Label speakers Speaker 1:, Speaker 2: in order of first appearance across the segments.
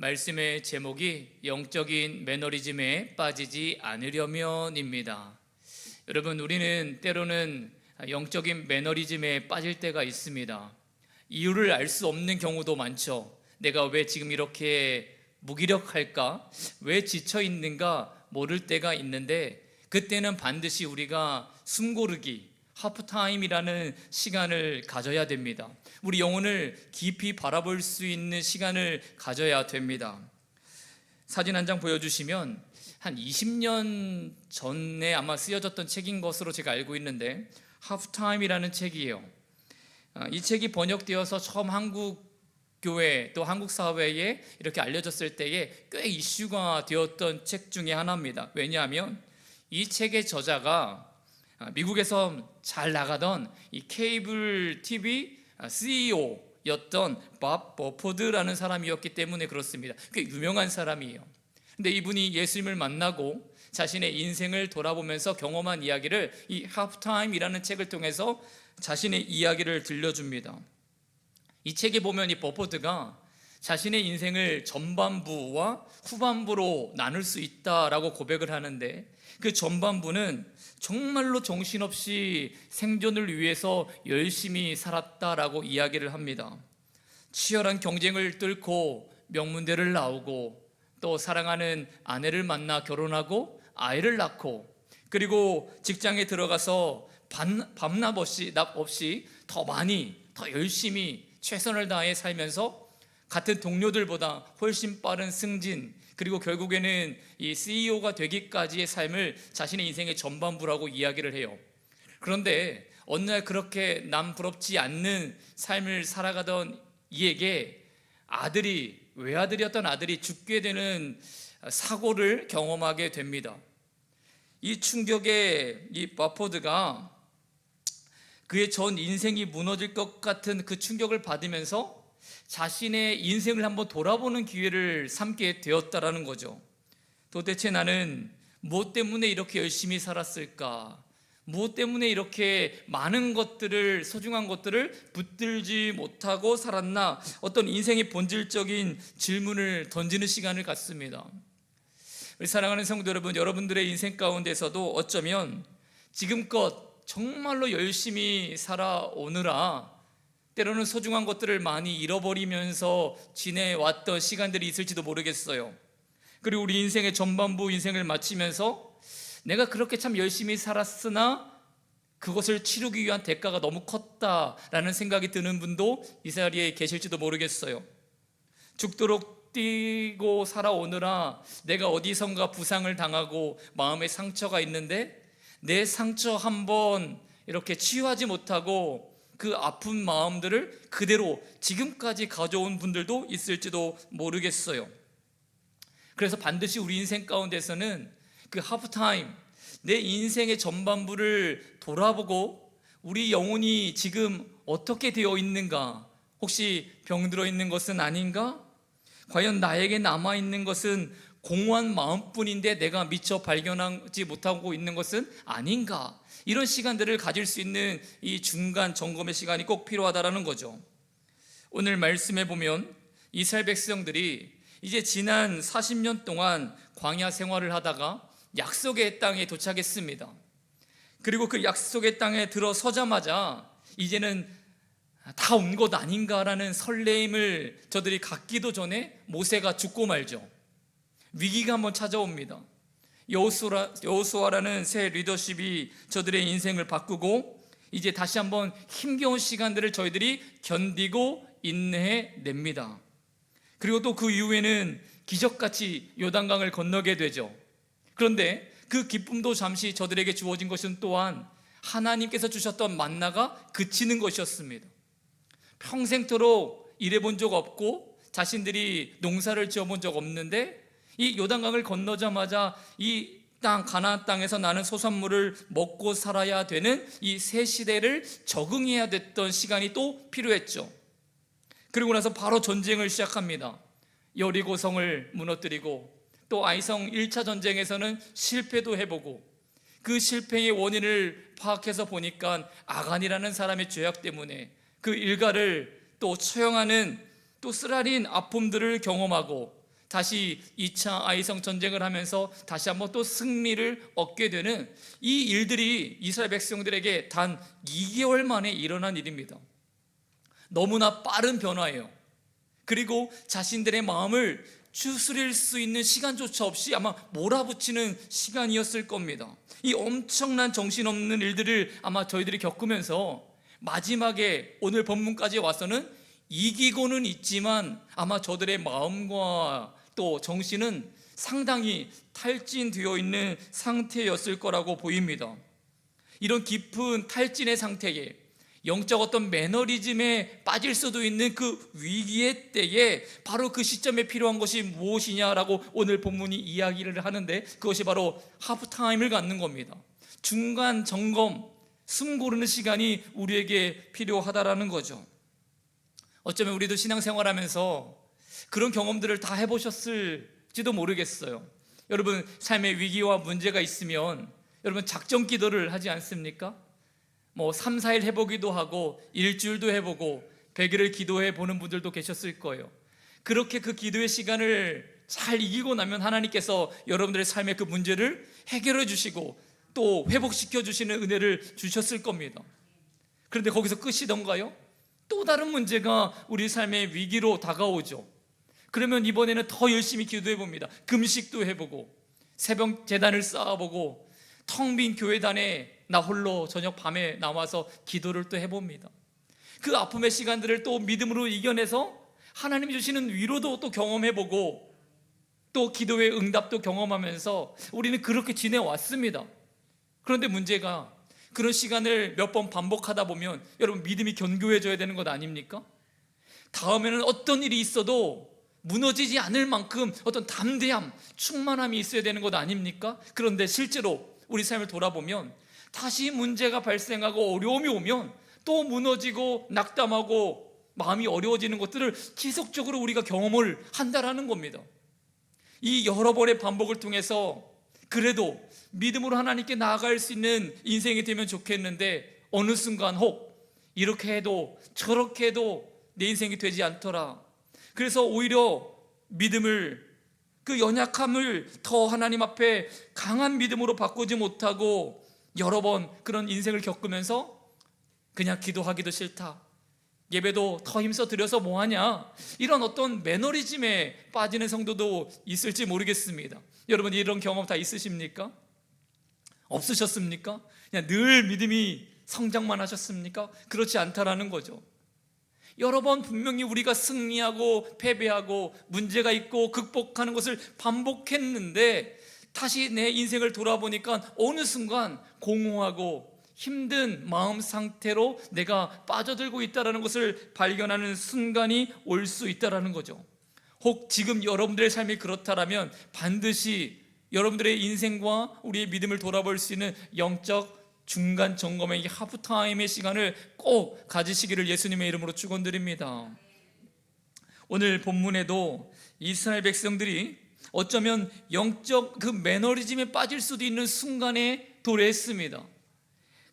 Speaker 1: 말씀의 제목이 영적인 매너리즘에 빠지지 않으려면입니다. 여러분, 우리는 때로는 영적인 매너리즘에 빠질 때가 있습니다. 이유를 알 수 없는 경우도 많죠. 내가 왜 지금 이렇게 무기력할까? 왜 지쳐 있는가 모를 때가 있는데, 그때는 반드시 우리가 숨고르기, 하프타임이라는 시간을 가져야 됩니다. 우리 영혼을 깊이 바라볼 수 있는 시간을 가져야 됩니다. 사진 한 장 보여주시면 한 20년 전에 아마 쓰여졌던 책인 것으로 제가 알고 있는데, 하프타임이라는 책이에요. 이 책이 번역되어서 처음 한국 교회 또 한국 사회에 이렇게 알려졌을 때에 꽤 이슈가 되었던 책 중에 하나입니다. 왜냐하면 이 책의 저자가 미국에서 잘 나가던 이 케이블 TV CEO였던 밥 버포드라는 사람이었기 때문에 그렇습니다. 꽤 유명한 사람이에요. 근데 이분이 예수님을 만나고 자신의 인생을 돌아보면서 경험한 이야기를 이 하프타임이라는 책을 통해서 자신의 이야기를 들려줍니다. 이 책에 보면 이 버포드가 자신의 인생을 전반부와 후반부로 나눌 수 있다라고 고백을 하는데, 그 전반부는 정말로 정신없이 생존을 위해서 열심히 살았다라고 이야기를 합니다. 치열한 경쟁을 뚫고 명문대를 나오고, 또 사랑하는 아내를 만나 결혼하고 아이를 낳고, 그리고 직장에 들어가서 밤낮 없이 더 많이 더 열심히 최선을 다해 살면서 같은 동료들보다 훨씬 빠른 승진, 그리고 결국에는 이 CEO가 되기까지의 삶을 자신의 인생의 전반부라고 이야기를 해요. 그런데 어느 날 그렇게 남 부럽지 않는 삶을 살아가던 이에게 외아들이었던 아들이 죽게 되는 사고를 경험하게 됩니다. 이 충격에 이 버포드가 그의 전 인생이 무너질 것 같은 그 충격을 받으면서 자신의 인생을 한번 돌아보는 기회를 삼게 되었다라는 거죠. 도대체 나는 무엇 때문에 이렇게 열심히 살았을까? 무엇 때문에 이렇게 많은 것들을, 소중한 것들을 붙들지 못하고 살았나? 어떤 인생의 본질적인 질문을 던지는 시간을 갖습니다. 우리 사랑하는 성도 여러분, 여러분들의 인생 가운데서도 어쩌면 지금껏 정말로 열심히 살아오느라 때로는 소중한 것들을 많이 잃어버리면서 지내왔던 시간들이 있을지도 모르겠어요. 그리고 우리 인생의 전반부 인생을 마치면서 내가 그렇게 참 열심히 살았으나 그것을 치르기 위한 대가가 너무 컸다라는 생각이 드는 분도 이 자리에 계실지도 모르겠어요. 죽도록 뛰고 살아오느라 내가 어디선가 부상을 당하고 마음에 상처가 있는데, 내 상처 한번 이렇게 치유하지 못하고 그 아픈 마음들을 그대로 지금까지 가져온 분들도 있을지도 모르겠어요. 그래서 반드시 우리 인생 가운데서는 그 하프타임, 내 인생의 전반부를 돌아보고 우리 영혼이 지금 어떻게 되어 있는가? 혹시 병들어 있는 것은 아닌가? 과연 나에게 남아있는 것은 공허한 마음뿐인데 내가 미처 발견하지 못하고 있는 것은 아닌가? 이런 시간들을 가질 수 있는 이 중간 점검의 시간이 꼭 필요하다라는 거죠. 오늘 말씀해 보면 이스라엘 백성들이 이제 지난 40년 동안 광야 생활을 하다가 약속의 땅에 도착했습니다. 그리고 그 약속의 땅에 들어서자마자 이제는 다 온 것 아닌가라는 설레임을 저들이 갖기도 전에 모세가 죽고 말죠. 위기가 한번 찾아옵니다. 여호수아라는 새 리더십이 저들의 인생을 바꾸고 이제 다시 한번 힘겨운 시간들을 저희들이 견디고 인내해냅니다. 그리고 또 그 이후에는 기적같이 요단강을 건너게 되죠. 그런데 그 기쁨도 잠시 저들에게 주어진 것은 또한 하나님께서 주셨던 만나가 그치는 것이었습니다. 평생토록 일해본 적 없고 자신들이 농사를 지어본 적 없는데 이 요단강을 건너자마자 이 땅, 가나안 땅에서 나는 소산물을 먹고 살아야 되는 이 새 시대를 적응해야 됐던 시간이 또 필요했죠. 그리고 나서 바로 전쟁을 시작합니다. 여리고성을 무너뜨리고, 또 아이성 1차 전쟁에서는 실패도 해보고, 그 실패의 원인을 파악해서 보니까 아간이라는 사람의 죄악 때문에 그 일가를 또 처형하는 또 쓰라린 아픔들을 경험하고, 다시 2차 아이성 전쟁을 하면서 다시 한번 또 승리를 얻게 되는 이 일들이 이스라엘 백성들에게 단 2개월 만에 일어난 일입니다. 너무나 빠른 변화예요. 그리고 자신들의 마음을 추스릴 수 있는 시간조차 없이 아마 몰아붙이는 시간이었을 겁니다. 이 엄청난 정신없는 일들을 아마 저희들이 겪으면서 마지막에 오늘 본문까지 와서는 이기고는 있지만 아마 저들의 마음과 또 정신은 상당히 탈진되어 있는 상태였을 거라고 보입니다. 이런 깊은 탈진의 상태에 영적 어떤 매너리즘에 빠질 수도 있는 그 위기의 때에 바로 그 시점에 필요한 것이 무엇이냐라고 오늘 본문이 이야기를 하는데, 그것이 바로 하프타임을 갖는 겁니다. 중간 점검, 숨 고르는 시간이 우리에게 필요하다라는 거죠. 어쩌면 우리도 신앙생활하면서 그런 경험들을 다 해보셨을지도 모르겠어요. 여러분, 삶의 위기와 문제가 있으면 여러분 작정 기도를 하지 않습니까? 3, 4일 해보기도 하고 일주일도 해보고 100일을 기도해 보는 분들도 계셨을 거예요. 그렇게 그 기도의 시간을 잘 이기고 나면 하나님께서 여러분들의 삶의 그 문제를 해결해 주시고 또 회복시켜 주시는 은혜를 주셨을 겁니다. 그런데 거기서 끝이던가요? 또 다른 문제가 우리 삶의 위기로 다가오죠. 그러면 이번에는 더 열심히 기도해 봅니다. 금식도 해보고 새벽 제단을 쌓아보고 텅 빈 교회단에 나 홀로 저녁 밤에 나와서 기도를 또 해봅니다. 그 아픔의 시간들을 또 믿음으로 이겨내서 하나님이 주시는 위로도 또 경험해보고 또 기도의 응답도 경험하면서 우리는 그렇게 지내왔습니다. 그런데 문제가 그런 시간을 몇 번 반복하다 보면 여러분 믿음이 견고해져야 되는 것 아닙니까? 다음에는 어떤 일이 있어도 무너지지 않을 만큼 어떤 담대함, 충만함이 있어야 되는 것 아닙니까? 그런데 실제로 우리 삶을 돌아보면 다시 문제가 발생하고 어려움이 오면 또 무너지고 낙담하고 마음이 어려워지는 것들을 지속적으로 우리가 경험을 한다라는 겁니다. 이 여러 번의 반복을 통해서 그래도 믿음으로 하나님께 나아갈 수 있는 인생이 되면 좋겠는데 어느 순간 혹 이렇게 해도 저렇게 해도 내 인생이 되지 않더라. 그래서 오히려 믿음을, 그 연약함을 더 하나님 앞에 강한 믿음으로 바꾸지 못하고 여러 번 그런 인생을 겪으면서 그냥 기도하기도 싫다, 예배도 더 힘써 드려서 뭐하냐, 이런 어떤 매너리즘에 빠지는 성도도 있을지 모르겠습니다. 여러분 이런 경험 다 있으십니까? 없으셨습니까? 그냥 늘 믿음이 성장만 하셨습니까? 그렇지 않다라는 거죠. 여러 번 분명히 우리가 승리하고 패배하고 문제가 있고 극복하는 것을 반복했는데 다시 내 인생을 돌아보니까 어느 순간 공허하고 힘든 마음 상태로 내가 빠져들고 있다는 것을 발견하는 순간이 올 수 있다는 거죠. 혹 지금 여러분들의 삶이 그렇다면 반드시 여러분들의 인생과 우리의 믿음을 돌아볼 수 있는 영적 중간 점검의 이 하프타임의 시간을 꼭 가지시기를 예수님의 이름으로 축원드립니다. 오늘 본문에도 이스라엘 백성들이 어쩌면 영적 그 매너리즘에 빠질 수도 있는 순간에 도래했습니다.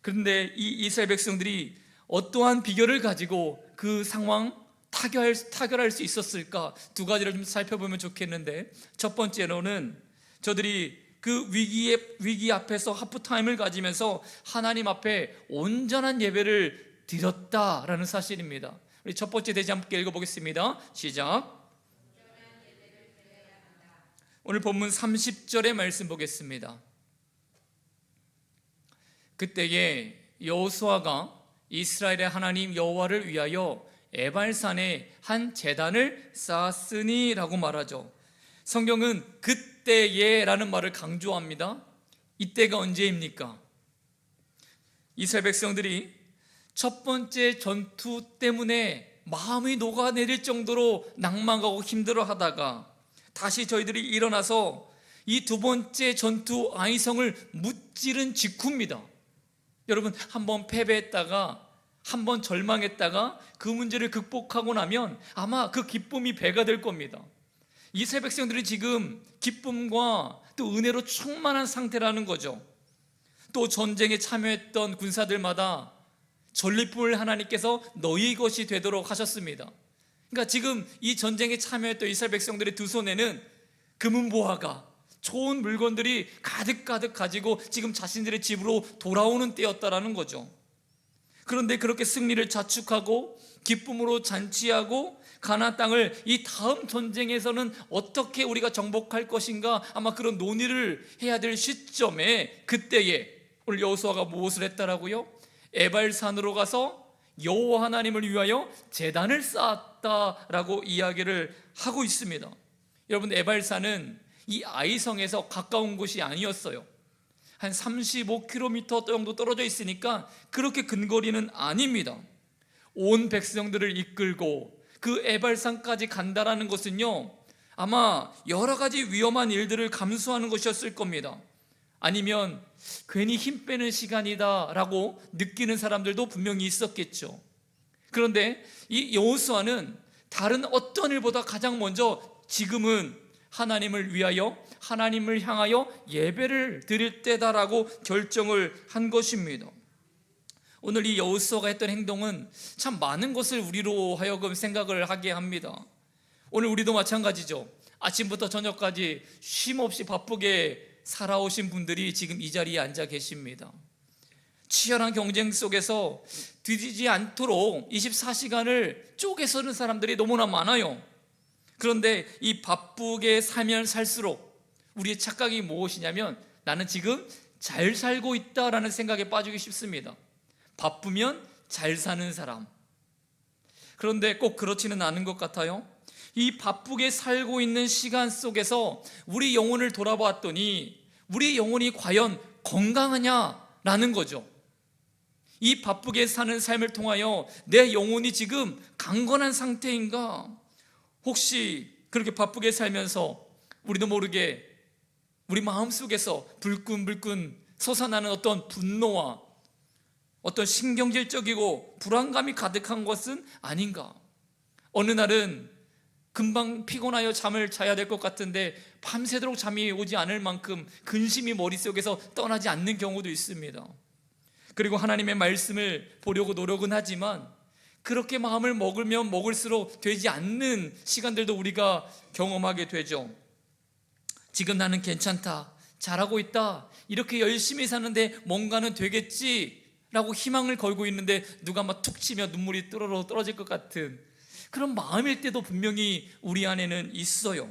Speaker 1: 그런데 이 이스라엘 백성들이 어떠한 비결을 가지고 그 상황 타결할 수 있었을까? 두 가지를 좀 살펴보면 좋겠는데, 첫 번째로는 저들이 그 위기 앞에서 하프타임을 가지면서 하나님 앞에 온전한 예배를 드렸다라는 사실입니다. 우리 첫 번째 대지 함께 읽어보겠습니다. 시작. 오늘 본문 30절의 말씀 보겠습니다. 그때에 여호수아가 이스라엘의 하나님 여호와를 위하여 에발산에 한 제단을 쌓았으니 라고 말하죠. 성경은 그때에 라는 말을 강조합니다. 이때가 언제입니까? 이스라엘 백성들이 첫 번째 전투 때문에 마음이 녹아내릴 정도로 낭망하고 힘들어하다가 다시 저희들이 일어나서 이 두 번째 전투 아이성을 무찌른 직후입니다. 여러분, 한번 패배했다가 한번 절망했다가 그 문제를 극복하고 나면 아마 그 기쁨이 배가 될 겁니다. 이스라엘 백성들이 지금 기쁨과 또 은혜로 충만한 상태라는 거죠. 또 전쟁에 참여했던 군사들마다 전리품을 하나님께서 너희 것이 되도록 하셨습니다. 그러니까 지금 이 전쟁에 참여했던 이스라엘 백성들의 두 손에는 금은보화가, 좋은 물건들이 가득가득 가지고 지금 자신들의 집으로 돌아오는 때였다라는 거죠. 그런데 그렇게 승리를 자축하고 기쁨으로 잔치하고 가나안 땅을 이 다음 전쟁에서는 어떻게 우리가 정복할 것인가, 아마 그런 논의를 해야 될 시점에, 그때에 오늘 여호수아가 무엇을 했다라고요? 에발산으로 가서 여호와 하나님을 위하여 제단을 쌓았다라고 이야기를 하고 있습니다. 여러분, 에발산은 이 아이성에서 가까운 곳이 아니었어요. 한 35km 정도 떨어져 있으니까 그렇게 근거리는 아닙니다. 온 백성들을 이끌고 그 에발산까지 간다라는 것은요, 아마 여러 가지 위험한 일들을 감수하는 것이었을 겁니다. 아니면 괜히 힘 빼는 시간이다 라고 느끼는 사람들도 분명히 있었겠죠. 그런데 이 여호수아는 다른 어떤 일보다 가장 먼저 지금은 하나님을 위하여, 하나님을 향하여 예배를 드릴 때다라고 결정을 한 것입니다. 오늘 이 여호수아가 했던 행동은 참 많은 것을 우리로 하여금 생각을 하게 합니다. 오늘 우리도 마찬가지죠. 아침부터 저녁까지 쉼없이 바쁘게 살아오신 분들이 지금 이 자리에 앉아 계십니다. 치열한 경쟁 속에서 뒤지지 않도록 24시간을 쪼개 서는 사람들이 너무나 많아요. 그런데 이 바쁘게 살면 살수록 우리의 착각이 무엇이냐면, 나는 지금 잘 살고 있다라는 생각에 빠지기 쉽습니다. 바쁘면 잘 사는 사람. 그런데 꼭 그렇지는 않은 것 같아요. 이 바쁘게 살고 있는 시간 속에서 우리 영혼을 돌아봤더니 우리 영혼이 과연 건강하냐라는 거죠. 이 바쁘게 사는 삶을 통하여 내 영혼이 지금 강건한 상태인가? 혹시 그렇게 바쁘게 살면서 우리도 모르게 우리 마음속에서 불끈불끈 솟아나는 어떤 분노와 어떤 신경질적이고 불안감이 가득한 것은 아닌가? 어느 날은 금방 피곤하여 잠을 자야 될 것 같은데 밤새도록 잠이 오지 않을 만큼 근심이 머릿속에서 떠나지 않는 경우도 있습니다. 그리고 하나님의 말씀을 보려고 노력은 하지만 그렇게 마음을 먹으면 먹을수록 되지 않는 시간들도 우리가 경험하게 되죠. 지금 나는 괜찮다, 잘하고 있다, 이렇게 열심히 사는데 뭔가는 되겠지 라고 희망을 걸고 있는데 누가 막 툭 치면 눈물이 또로로 떨어질 것 같은 그런 마음일 때도 분명히 우리 안에는 있어요.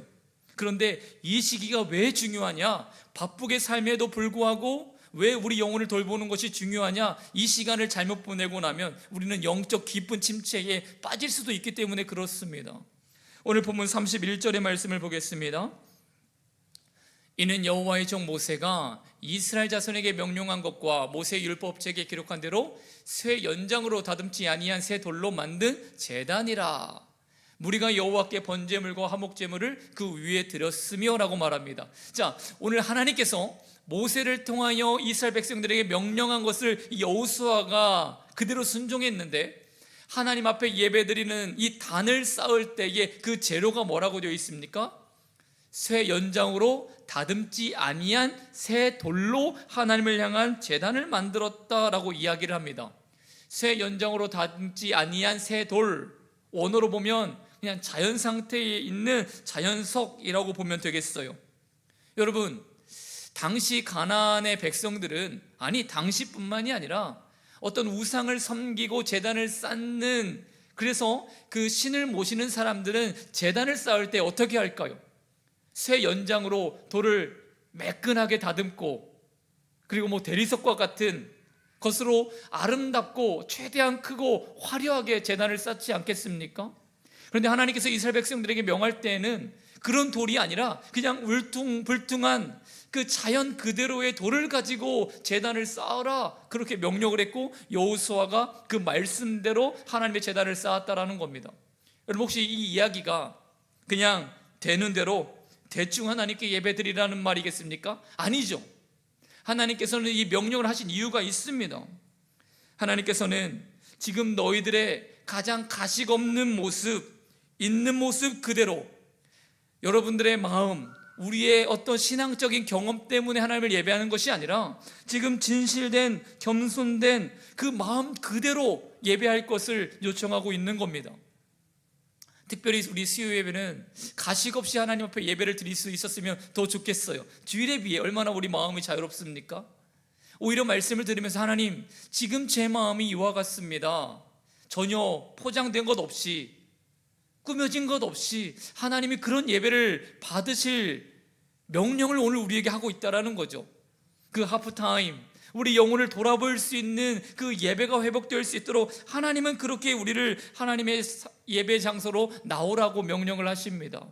Speaker 1: 그런데 이 시기가 왜 중요하냐? 바쁘게 삶에도 불구하고 왜 우리 영혼을 돌보는 것이 중요하냐? 이 시간을 잘못 보내고 나면 우리는 영적 깊은 침체에 빠질 수도 있기 때문에 그렇습니다. 오늘 본문 31절의 말씀을 보겠습니다. 이는 여호와의 종 모세가 이스라엘 자손에게 명령한 것과 모세 율법책에 기록한 대로 쇠 연장으로 다듬지 아니한 새 돌로 만든 제단이라. 무리가 여호와께 번제물과 화목제물을 그 위에 드렸으며 라고 말합니다. 자, 오늘 하나님께서 모세를 통하여 이스라엘 백성들에게 명령한 것을 여호수아가 그대로 순종했는데, 하나님 앞에 예배드리는 이 단을 쌓을 때에 그 재료가 뭐라고 되어 있습니까? 쇠 연장으로 다듬지 아니한 새 돌로 하나님을 향한 제단을 만들었다라고 이야기를 합니다. 쇠 연장으로 다듬지 아니한 새 돌, 원어로 보면 그냥 자연 상태에 있는 자연석이라고 보면 되겠어요. 여러분, 당시 가나안의 백성들은, 아니 당시뿐만이 아니라 어떤 우상을 섬기고 제단을 쌓는, 그래서 그 신을 모시는 사람들은 제단을 쌓을 때 어떻게 할까요? 쇠 연장으로 돌을 매끈하게 다듬고, 그리고 뭐 대리석과 같은 것으로 아름답고 최대한 크고 화려하게 제단을 쌓지 않겠습니까? 그런데 하나님께서 이스라엘 백성들에게 명할 때에는 그런 돌이 아니라 그냥 울퉁불퉁한 그 자연 그대로의 돌을 가지고 제단을 쌓아라, 그렇게 명령을 했고 여호수아가 그 말씀대로 하나님의 제단을 쌓았다라는 겁니다. 여러분, 혹시 이 이야기가 그냥 되는 대로 대충 하나님께 예배드리라는 말이겠습니까? 아니죠. 하나님께서는 이 명령을 하신 이유가 있습니다. 하나님께서는 지금 너희들의 가장 가식 없는 모습, 있는 모습 그대로, 여러분들의 마음, 우리의 어떤 신앙적인 경험 때문에 하나님을 예배하는 것이 아니라 지금 진실된, 겸손된 그 마음 그대로 예배할 것을 요청하고 있는 겁니다. 특별히 우리 수요 예배는 가식 없이 하나님 앞에 예배를 드릴 수 있었으면 더 좋겠어요. 주일에 비해 얼마나 우리 마음이 자유롭습니까? 오히려 말씀을 들으면서 하나님, 지금 제 마음이 이와 같습니다. 전혀 포장된 것 없이, 꾸며진 것 없이 하나님이 그런 예배를 받으실 명령을 오늘 우리에게 하고 있다는 거죠. 그 하프타임, 우리 영혼을 돌아볼 수 있는 그 예배가 회복될 수 있도록 하나님은 그렇게 우리를 하나님의 예배 장소로 나오라고 명령을 하십니다.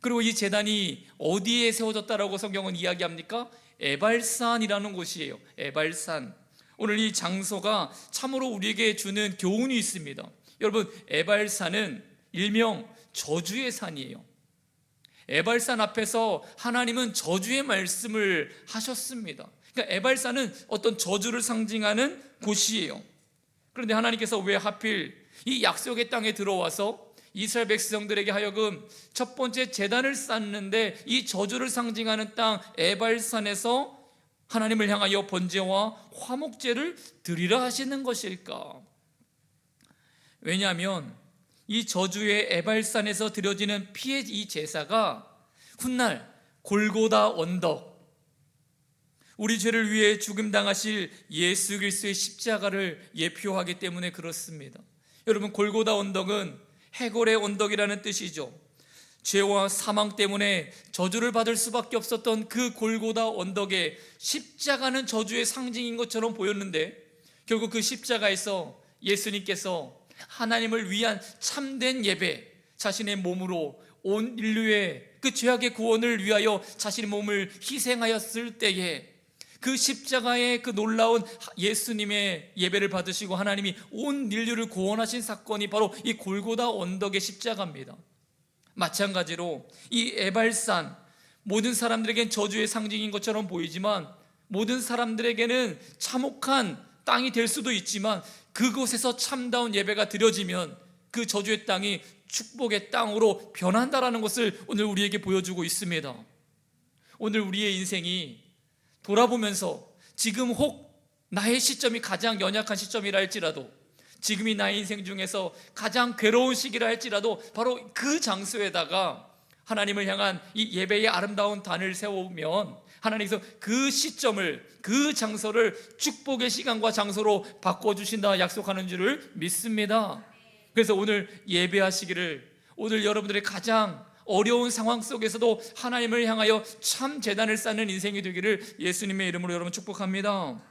Speaker 1: 그리고 이 제단이 어디에 세워졌다라고 성경은 이야기합니까? 에발산이라는 곳이에요. 에발산. 오늘 이 장소가 참으로 우리에게 주는 교훈이 있습니다. 여러분, 에발산은 일명 저주의 산이에요. 에발산 앞에서 하나님은 저주의 말씀을 하셨습니다. 그러니까 에발산은 어떤 저주를 상징하는 곳이에요. 그런데 하나님께서 왜 하필 이 약속의 땅에 들어와서 이스라엘 백성들에게 하여금 첫 번째 제단을 쌓는데 이 저주를 상징하는 땅 에발산에서 하나님을 향하여 번제와 화목제를 드리라 하시는 것일까? 왜냐하면 이 저주의 에발산에서 드려지는 피의 이 제사가 훗날 골고다 언덕, 우리 죄를 위해 죽임당하실 예수 그리스도의 십자가를 예표하기 때문에 그렇습니다. 여러분, 골고다 언덕은 해골의 언덕이라는 뜻이죠. 죄와 사망 때문에 저주를 받을 수밖에 없었던 그 골고다 언덕에 십자가는 저주의 상징인 것처럼 보였는데, 결국 그 십자가에서 예수님께서 하나님을 위한 참된 예배, 자신의 몸으로 온 인류의 그 죄악의 구원을 위하여 자신의 몸을 희생하였을 때에 그 십자가의 그 놀라운 예수님의 예배를 받으시고 하나님이 온 인류를 구원하신 사건이 바로 이 골고다 언덕의 십자가입니다. 마찬가지로 이 에발산, 모든 사람들에겐 저주의 상징인 것처럼 보이지만 모든 사람들에게는 참혹한 땅이 될 수도 있지만 그곳에서 참다운 예배가 드려지면 그 저주의 땅이 축복의 땅으로 변한다라는 것을 오늘 우리에게 보여주고 있습니다. 오늘 우리의 인생이 돌아보면서 지금 혹 나의 시점이 가장 연약한 시점이라 할지라도, 지금이 나의 인생 중에서 가장 괴로운 시기라 할지라도 바로 그 장소에다가 하나님을 향한 이 예배의 아름다운 단을 세우면 하나님께서 그 시점을, 그 장소를 축복의 시간과 장소로 바꿔주신다 약속하는 줄을 믿습니다. 그래서 오늘 예배하시기를, 오늘 여러분들의 가장 어려운 상황 속에서도 하나님을 향하여 참 제단을 쌓는 인생이 되기를 예수님의 이름으로 여러분 축복합니다.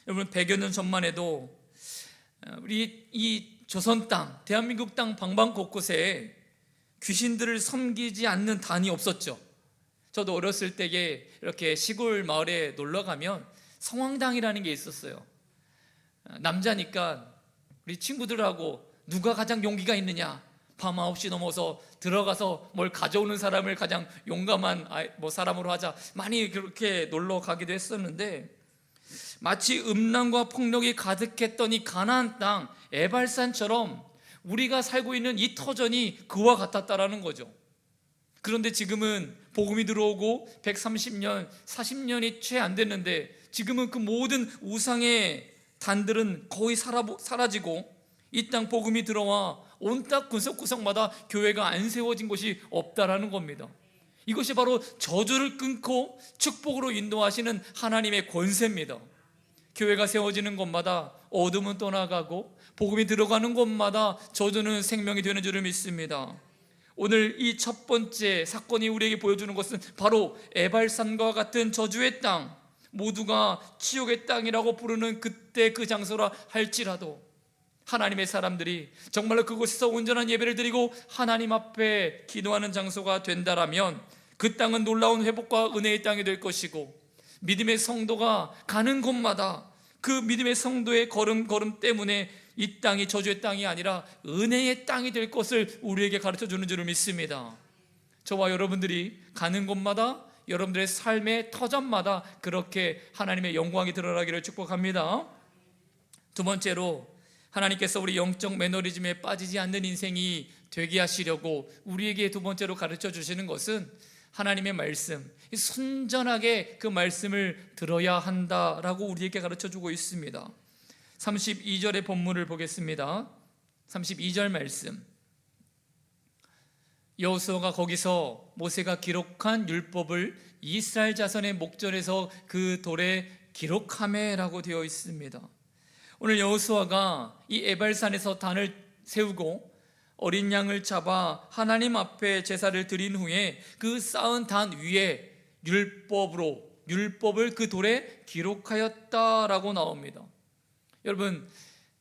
Speaker 1: 여러분, 100여 년 전만 해도 우리 이 조선 땅, 대한민국 땅 방방 곳곳에 귀신들을 섬기지 않는 단이 없었죠. 저도 어렸을 때에 이렇게 시골 마을에 놀러 가면 성황당이라는 게 있었어요. 남자니까 우리 친구들하고 누가 가장 용기가 있느냐, 밤 9시 넘어서 들어가서 뭘 가져오는 사람을 가장 용감한 사람으로 하자, 많이 그렇게 놀러 가기도 했었는데, 마치 음란과 폭력이 가득했던 이 가나안 땅 에발산처럼 우리가 살고 있는 이 터전이 그와 같았다라는 거죠. 그런데 지금은 복음이 들어오고 130년, 40년이 채 안 됐는데 지금은 그 모든 우상의 단들은 거의 사라지고 이 땅 복음이 들어와 온 땅 구석구석마다 교회가 안 세워진 곳이 없다라는 겁니다. 이것이 바로 저주를 끊고 축복으로 인도하시는 하나님의 권세입니다. 교회가 세워지는 곳마다 어둠은 떠나가고 복음이 들어가는 곳마다 저주는 생명이 되는 줄을 믿습니다. 오늘 이 첫 번째 사건이 우리에게 보여주는 것은 바로 에발산과 같은 저주의 땅, 모두가 지옥의 땅이라고 부르는 그때 그 장소라 할지라도 하나님의 사람들이 정말로 그곳에서 온전한 예배를 드리고 하나님 앞에 기도하는 장소가 된다라면 그 땅은 놀라운 회복과 은혜의 땅이 될 것이고, 믿음의 성도가 가는 곳마다 그 믿음의 성도의 걸음 때문에 이 땅이 저주의 땅이 아니라 은혜의 땅이 될 것을 우리에게 가르쳐주는 줄을 믿습니다. 저와 여러분들이 가는 곳마다, 여러분들의 삶의 터전마다 그렇게 하나님의 영광이 드러나기를 축복합니다. 두 번째로, 하나님께서 우리 영적 매너리즘에 빠지지 않는 인생이 되게 하시려고 우리에게 두 번째로 가르쳐 주시는 것은 하나님의 말씀, 순전하게 그 말씀을 들어야 한다라고 우리에게 가르쳐 주고 있습니다. 32절의 본문을 보겠습니다. 32절 말씀, 여호수아가 거기서 모세가 기록한 율법을 이스라엘 자손의 목전에서 그 돌에 기록하매라고 되어 있습니다. 오늘 여호수아가 이 에발산에서 단을 세우고 어린 양을 잡아 하나님 앞에 제사를 드린 후에 그 쌓은 단 위에 율법을 그 돌에 기록하였다라고 나옵니다. 여러분,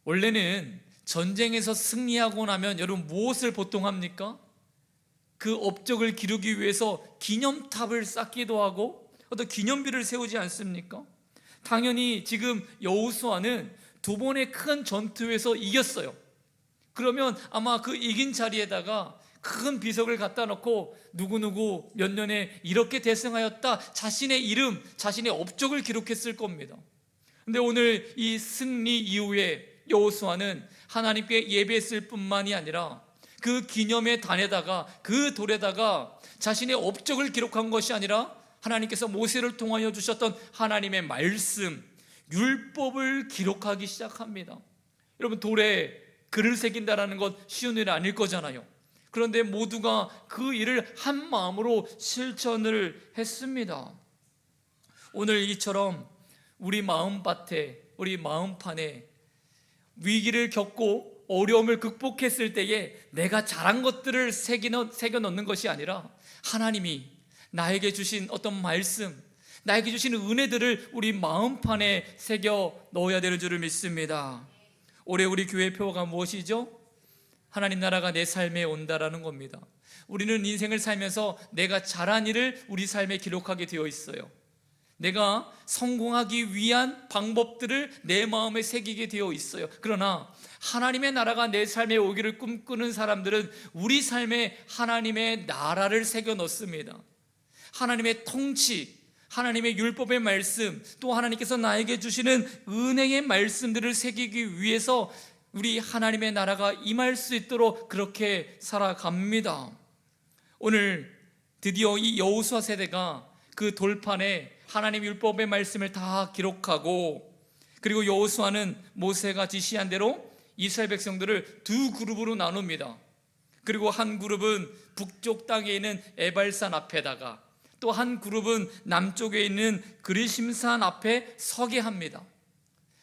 Speaker 1: 원래는 전쟁에서 승리하고 나면 여러분 무엇을 보통 합니까? 그 업적을 기르기 위해서 기념탑을 쌓기도 하고 어떤 기념비를 세우지 않습니까? 당연히 지금 여호수아는 두 번의 큰 전투에서 이겼어요. 그러면 아마 그 이긴 자리에다가 큰 비석을 갖다 놓고 누구누구 몇 년에 이렇게 대승하였다, 자신의 이름, 자신의 업적을 기록했을 겁니다. 근데 오늘 이 승리 이후에 여호수아는 하나님께 예배했을 뿐만이 아니라 그 기념의 단에다가, 그 돌에다가 자신의 업적을 기록한 것이 아니라 하나님께서 모세를 통하여 주셨던 하나님의 말씀, 율법을 기록하기 시작합니다. 여러분, 돌에 글을 새긴다라는 것 쉬운 일 아닐 거잖아요. 그런데 모두가 그 일을 한 마음으로 실천을 했습니다. 오늘 이처럼 우리 마음밭에, 우리 마음판에 위기를 겪고 어려움을 극복했을 때에 내가 잘한 것들을 새겨 넣는 것이 아니라 하나님이 나에게 주신 어떤 말씀, 나에게 주신 은혜들을 우리 마음판에 새겨 넣어야 되는 줄을 믿습니다. 올해 우리 교회 표어가 무엇이죠? 하나님 나라가 내 삶에 온다라는 겁니다. 우리는 인생을 살면서 내가 잘한 일을 우리 삶에 기록하게 되어 있어요. 내가 성공하기 위한 방법들을 내 마음에 새기게 되어 있어요. 그러나 하나님의 나라가 내 삶에 오기를 꿈꾸는 사람들은 우리 삶에 하나님의 나라를 새겨 넣습니다. 하나님의 통치, 하나님의 율법의 말씀, 또 하나님께서 나에게 주시는 은혜의 말씀들을 새기기 위해서 우리 하나님의 나라가 임할 수 있도록 그렇게 살아갑니다. 오늘 드디어 이 여호수아 세대가 그 돌판에 하나님 율법의 말씀을 다 기록하고, 그리고 여호수아는 모세가 지시한 대로 이스라엘 백성들을 두 그룹으로 나눕니다. 그리고 한 그룹은 북쪽 땅에 있는 에발산 앞에다가, 또 한 그룹은 남쪽에 있는 그리심산 앞에 서게 합니다.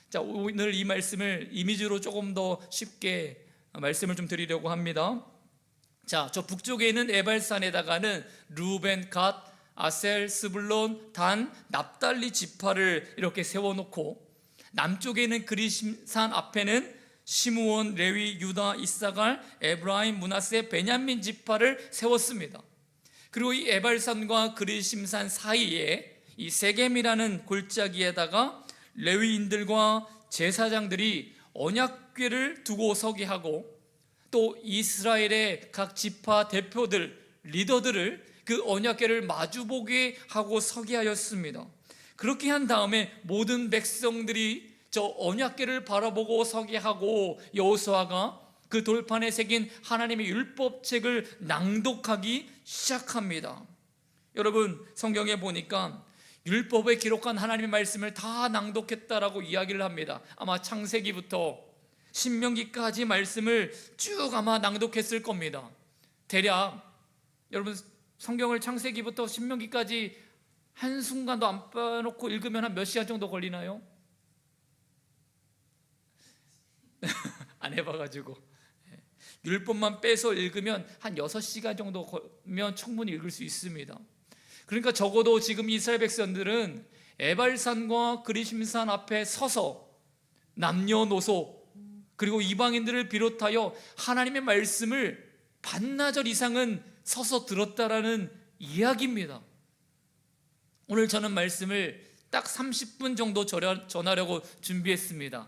Speaker 1: 자, 오늘 이 말씀을 이미지로 조금 더 쉽게 말씀을 좀 드리려고 합니다. 자, 저 북쪽에 있는 에발산에다가는 루벤, 갓, 아셀, 스불론, 단, 납달리 지파를 이렇게 세워놓고, 남쪽에 있는 그리심산 앞에는 시므온, 레위, 유다, 이사갈, 에브라임, 므낫세, 베냐민 지파를 세웠습니다. 그리고 이 에발산과 그리심산 사이에 이 세겜이라는 골짜기에다가 레위인들과 제사장들이 언약궤를 두고 서게 하고, 또 이스라엘의 각 지파 대표들, 리더들을 그 언약궤를 마주보게 하고 서게 하였습니다. 그렇게 한 다음에 모든 백성들이 저 언약궤를 바라보고 서게 하고, 여호수아가 그 돌판에 새긴 하나님의 율법책을 낭독하기 시작합니다. 여러분, 성경에 보니까 율법에 기록한 하나님의 말씀을 다 낭독했다라고 이야기를 합니다. 아마 창세기부터 신명기까지 말씀을 쭉 아마 낭독했을 겁니다. 대략 여러분, 성경을 창세기부터 신명기까지 한순간도 안 빼놓고 읽으면 한 몇 시간 정도 걸리나요? 안 해봐가지고. 율법만 빼서 읽으면 한 6시간 정도 걸면 충분히 읽을 수 있습니다. 그러니까 적어도 지금 이스라엘 백성들은 에발산과 그리심산 앞에 서서 남녀노소 그리고 이방인들을 비롯하여 하나님의 말씀을 반나절 이상은 서서 들었다라는 이야기입니다. 오늘 저는 말씀을 딱 30분 정도 전하려고 준비했습니다.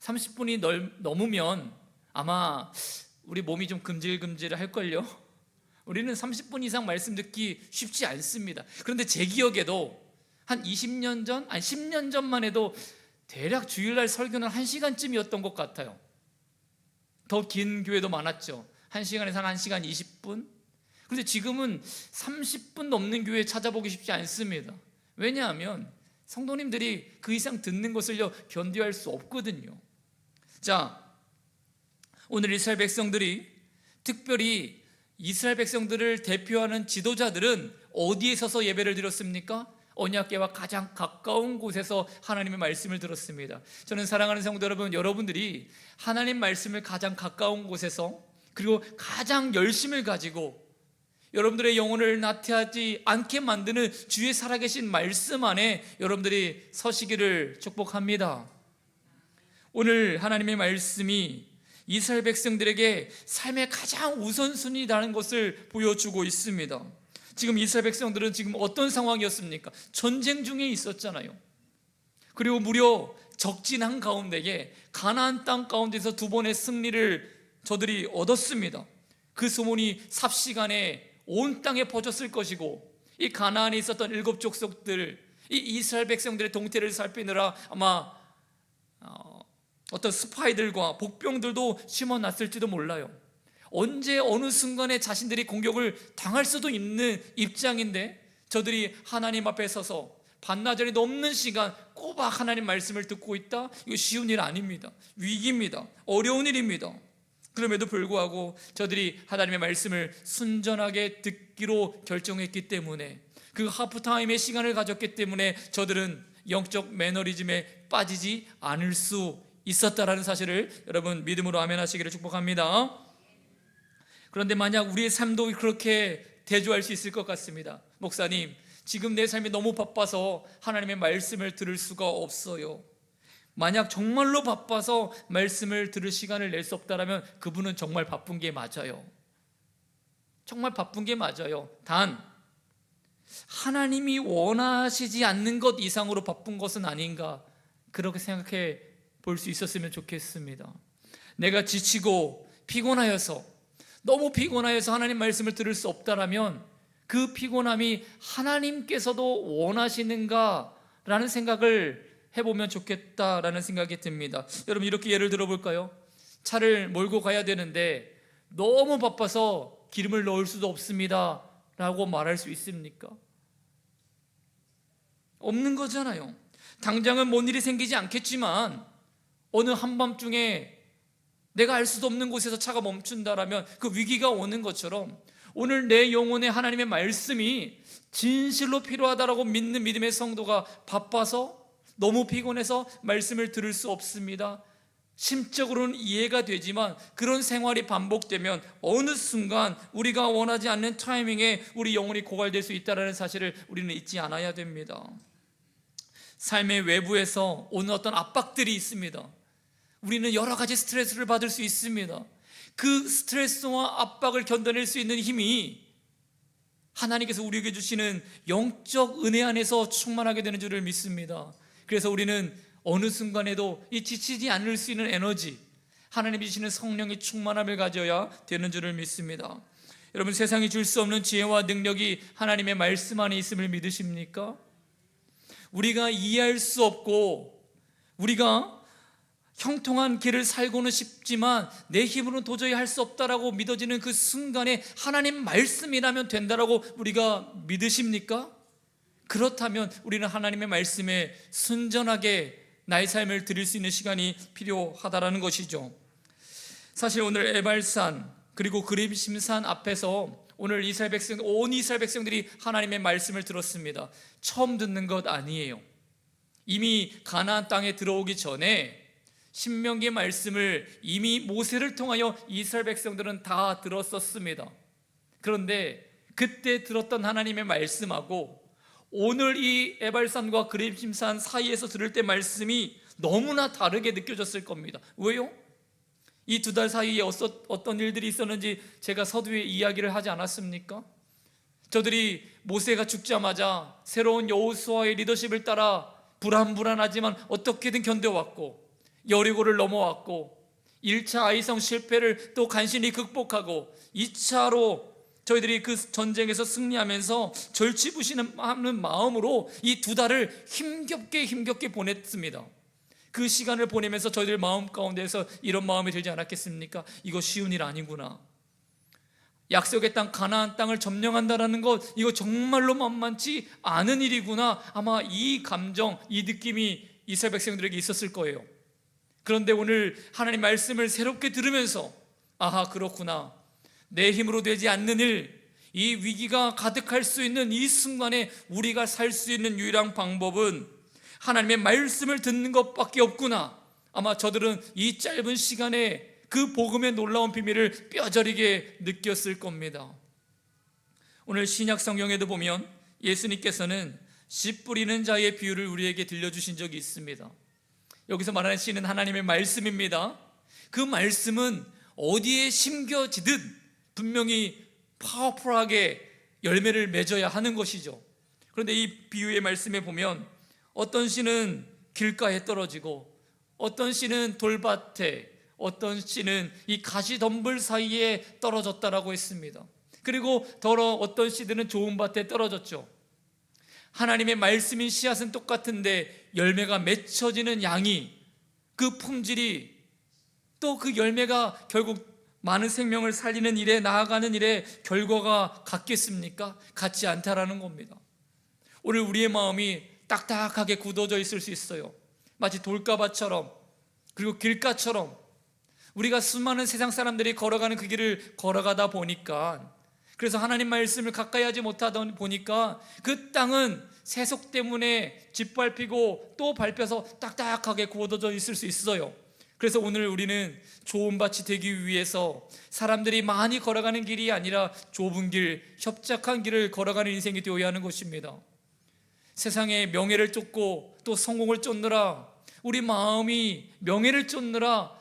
Speaker 1: 30분이 넘으면 아마 우리 몸이 좀 금질금질 할걸요. 우리는 30분 이상 말씀 듣기 쉽지 않습니다. 그런데 제 기억에도 한 20년 전, 아니 10년 전만 해도 대략 주일날 설교는 1시간쯤이었던 것 같아요. 더 긴 교회도 많았죠. 1시간에서 한 1시간 20분. 그런데 지금은 30분 넘는 교회 찾아보기 쉽지 않습니다. 왜냐하면 성도님들이 그 이상 듣는 것을요 견뎌할 수 없거든요. 자, 오늘 이스라엘 백성들이 특별히 이스라엘 백성들을 대표하는 지도자들은 어디에 서서 예배를 드렸습니까? 언약궤와 가장 가까운 곳에서 하나님의 말씀을 들었습니다. 저는 사랑하는 성도 여러분, 여러분들이 하나님 말씀을 가장 가까운 곳에서, 그리고 가장 열심을 가지고 여러분들의 영혼을 나태하지 않게 만드는 주의 살아계신 말씀 안에 여러분들이 서시기를 축복합니다. 오늘 하나님의 말씀이 이스라엘 백성들에게 삶의 가장 우선순위라는 것을 보여주고 있습니다. 지금 이스라엘 백성들은 지금 어떤 상황이었습니까? 전쟁 중에 있었잖아요. 그리고 무려 적진한 가운데에 가나안 땅 가운데서 두 번의 승리를 저들이 얻었습니다. 그 소문이 삽시간에 온 땅에 퍼졌을 것이고, 이 가나안에 있었던 7 족속들, 이 이스라엘 백성들의 동태를 살피느라 아마 어떤 스파이들과 복병들도 심어놨을지도 몰라요. 언제 어느 순간에 자신들이 공격을 당할 수도 있는 입장인데 저들이 하나님 앞에 서서 반나절이 넘는 시간 꼬박 하나님 말씀을 듣고 있다? 이거 쉬운 일 아닙니다. 위기입니다. 어려운 일입니다. 그럼에도 불구하고 저들이 하나님의 말씀을 순전하게 듣기로 결정했기 때문에, 그 하프타임의 시간을 가졌기 때문에 저들은 영적 매너리즘에 빠지지 않을 수 있었다라는 사실을 여러분 믿음으로 아멘 하시기를 축복합니다. 그런데 만약 우리의 삶도 그렇게 대조할 수 있을 것 같습니다. 목사님, 지금 내 삶이 너무 바빠서 하나님의 말씀을 들을 수가 없어요. 만약 정말로 바빠서 말씀을 들을 시간을 낼 수 없다면 그분은 정말 바쁜 게 맞아요. 정말 바쁜 게 맞아요. 단 하나님이 원하시지 않는 것 이상으로 바쁜 것은 아닌가, 그렇게 생각해 볼 수 있었으면 좋겠습니다. 내가 지치고 피곤하여서, 너무 피곤하여서 하나님 말씀을 들을 수 없다라면 그 피곤함이 하나님께서도 원하시는가라는 생각을 해보면 좋겠다라는 생각이 듭니다. 여러분, 이렇게 예를 들어볼까요? 차를 몰고 가야 되는데 너무 바빠서 기름을 넣을 수도 없습니다 라고 말할 수 있습니까? 없는 거잖아요. 당장은 뭔 일이 생기지 않겠지만 어느 한밤중에 내가 알 수도 없는 곳에서 차가 멈춘다라면 그 위기가 오는 것처럼, 오늘 내 영혼에 하나님의 말씀이 진실로 필요하다라고 믿는 믿음의 성도가 바빠서, 너무 피곤해서 말씀을 들을 수 없습니다. 심적으로는 이해가 되지만 그런 생활이 반복되면 어느 순간 우리가 원하지 않는 타이밍에 우리 영혼이 고갈될 수 있다는 사실을 우리는 잊지 않아야 됩니다. 삶의 외부에서 오는 어떤 압박들이 있습니다. 우리는 여러 가지 스트레스를 받을 수 있습니다. 그 스트레스와 압박을 견뎌낼 수 있는 힘이 하나님께서 우리에게 주시는 영적 은혜 안에서 충만하게 되는 줄을 믿습니다. 그래서 우리는 어느 순간에도 이 지치지 않을 수 있는 에너지, 하나님이 주시는 성령의 충만함을 가져야 되는 줄을 믿습니다. 여러분, 세상이 줄 수 없는 지혜와 능력이 하나님의 말씀 안에 있음을 믿으십니까? 우리가 이해할 수 없고 우리가 형통한 길을 살고는 싶지만 내 힘으로는 도저히 할 수 없다라고 믿어지는 그 순간에 하나님 말씀이라면 된다라고 우리가 믿으십니까? 그렇다면 우리는 하나님의 말씀에 순전하게 나의 삶을 드릴 수 있는 시간이 필요하다라는 것이죠. 사실 오늘 에발산 그리고 그리심산 앞에서 오늘 온 이스라엘 백성들이 하나님의 말씀을 들었습니다. 처음 듣는 것 아니에요. 이미 가나안 땅에 들어오기 전에 신명기의 말씀을 이미 모세를 통하여 이스라엘 백성들은 다 들었었습니다. 그런데 그때 들었던 하나님의 말씀하고 오늘 이 에발산과 그리심산 사이에서 들을 때 말씀이 너무나 다르게 느껴졌을 겁니다. 왜요? 이 2달 사이에 어떤 일들이 있었는지 제가 서두에 이야기를 하지 않았습니까? 저들이 모세가 죽자마자 새로운 여호수아의 리더십을 따라 불안하지만 어떻게든 견뎌왔고, 여리고를 넘어왔고, 1차 아이성 실패를 또 간신히 극복하고 2차로 저희들이 그 전쟁에서 승리하면서 절치부심하는 마음으로 이 2달을 힘겹게 보냈습니다. 그 시간을 보내면서 저희들 마음 가운데서 이런 마음이 들지 않았겠습니까? 이거 쉬운 일 아니구나. 약속의 땅 가나안 땅을 점령한다는 것, 이거 정말로 만만치 않은 일이구나. 아마 이 감정, 이 느낌이 이스라엘 백성들에게 있었을 거예요. 그런데 오늘 하나님 말씀을 새롭게 들으면서 아하, 그렇구나. 내 힘으로 되지 않는 일, 이 위기가 가득할 수 있는 이 순간에 우리가 살 수 있는 유일한 방법은 하나님의 말씀을 듣는 것밖에 없구나. 아마 저들은 이 짧은 시간에 그 복음의 놀라운 비밀을 뼈저리게 느꼈을 겁니다. 오늘 신약 성경에도 보면 예수님께서는 씨 뿌리는 자의 비유를 우리에게 들려주신 적이 있습니다. 여기서 말하는 씨는 하나님의 말씀입니다. 그 말씀은 어디에 심겨지든 분명히 파워풀하게 열매를 맺어야 하는 것이죠. 그런데 이 비유의 말씀에 보면 어떤 씨는 길가에 떨어지고 어떤 씨는 돌밭에, 어떤 씨는 이 가시덤불 사이에 떨어졌다라고 했습니다. 그리고 더러 어떤 씨들은 좋은 밭에 떨어졌죠. 하나님의 말씀인 씨앗은 똑같은데 열매가 맺혀지는 양이, 그 품질이, 또 그 열매가 결국 많은 생명을 살리는 일에 나아가는 일에 결과가 같겠습니까? 같지 않다라는 겁니다. 오늘 우리의 마음이 딱딱하게 굳어져 있을 수 있어요. 마치 돌가밭처럼, 그리고 길가처럼 우리가 수많은 세상 사람들이 걸어가는 그 길을 걸어가다 보니까, 그래서 하나님 말씀을 가까이 하지 못하다 보니까 그 땅은 세속 때문에 짓밟히고 또 밟혀서 딱딱하게 굳어져 있을 수 있어요. 그래서 오늘 우리는 좋은 밭이 되기 위해서 사람들이 많이 걸어가는 길이 아니라 좁은 길, 협착한 길을 걸어가는 인생이 되어야 하는 것입니다. 세상에 명예를 쫓고 또 성공을 쫓느라, 우리 마음이 명예를 쫓느라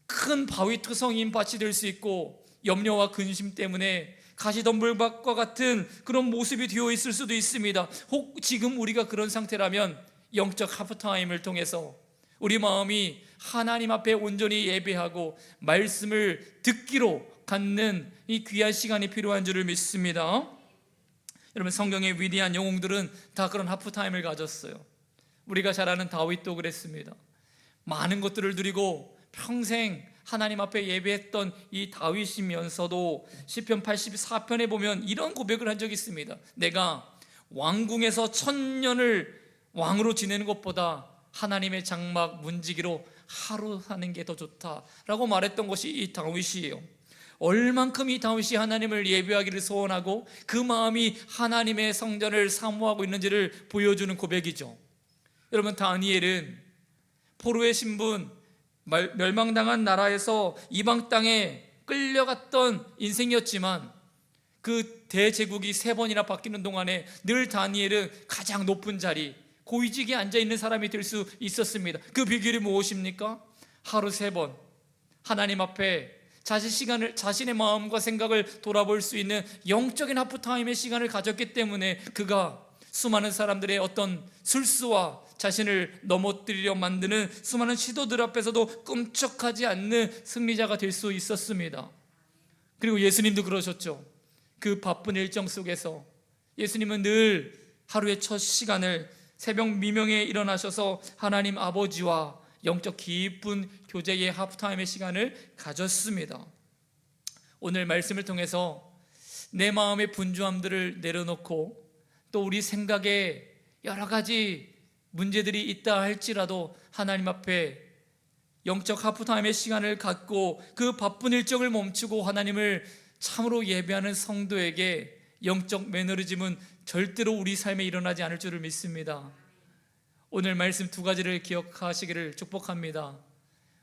Speaker 1: 큰 바위투성인 밭이 될 수 있고, 염려와 근심 때문에 가시덤불밭과 같은 그런 모습이 되어 있을 수도 있습니다. 혹 지금 우리가 그런 상태라면 영적 하프타임을 통해서 우리 마음이 하나님 앞에 온전히 예배하고 말씀을 듣기로 갖는 이 귀한 시간이 필요한 줄을 믿습니다. 여러분, 성경의 위대한 영웅들은 다 그런 하프타임을 가졌어요. 우리가 잘 아는 다윗도 그랬습니다. 많은 것들을 누리고 평생 하나님 앞에 예배했던 이 다윗이면서도 시편 84편에 보면 이런 고백을 한 적이 있습니다. 내가 왕궁에서 1000년을 왕으로 지내는 것보다 하나님의 장막 문지기로 하루 사는 게 더 좋다라고 말했던 것이 이 다윗이에요. 얼만큼 이 다윗이 하나님을 예배하기를 소원하고 그 마음이 하나님의 성전을 사모하고 있는지를 보여주는 고백이죠. 여러분, 다니엘은 포로의 신분, 멸망당한 나라에서 이방 땅에 끌려갔던 인생이었지만 그 대제국이 3번이나 바뀌는 동안에 늘 다니엘은 가장 높은 자리, 고위직에 앉아있는 사람이 될 수 있었습니다. 그 비결이 무엇입니까? 하루 3번 하나님 앞에 자신의 마음과 생각을 돌아볼 수 있는 영적인 하프타임의 시간을 가졌기 때문에 그가 수많은 사람들의 어떤 술수와 자신을 넘어뜨리려 만드는 수많은 시도들 앞에서도 끔찍하지 않는 승리자가 될 수 있었습니다. 그리고 예수님도 그러셨죠. 그 바쁜 일정 속에서 예수님은 늘 하루의 첫 시간을 새벽 미명에 일어나셔서 하나님 아버지와 영적 깊은 교제의 하프타임의 시간을 가졌습니다. 오늘 말씀을 통해서 내 마음의 분주함들을 내려놓고 또 우리 생각에 여러 가지 문제들이 있다 할지라도 하나님 앞에 영적 하프타임의 시간을 갖고 그 바쁜 일정을 멈추고 하나님을 참으로 예배하는 성도에게 영적 매너리즘은 절대로 우리 삶에 일어나지 않을 줄을 믿습니다. 오늘 말씀 2가지를 기억하시기를 축복합니다.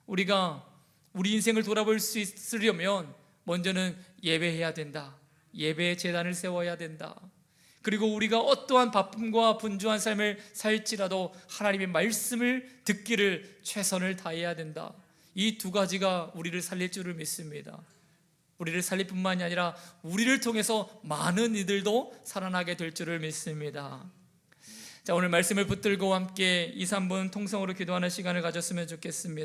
Speaker 1: 우리가 우리 인생을 돌아볼 수 있으려면 먼저는 예배해야 된다. 예배의 제단을 세워야 된다. 그리고 우리가 어떠한 바쁨과 분주한 삶을 살지라도 하나님의 말씀을 듣기를 최선을 다해야 된다. 이 2가지가 우리를 살릴 줄을 믿습니다. 우리를 살릴 뿐만이 아니라 우리를 통해서 많은 이들도 살아나게 될 줄을 믿습니다. 자, 오늘 말씀을 붙들고 함께 2, 3분 통성으로 기도하는 시간을 가졌으면 좋겠습니다.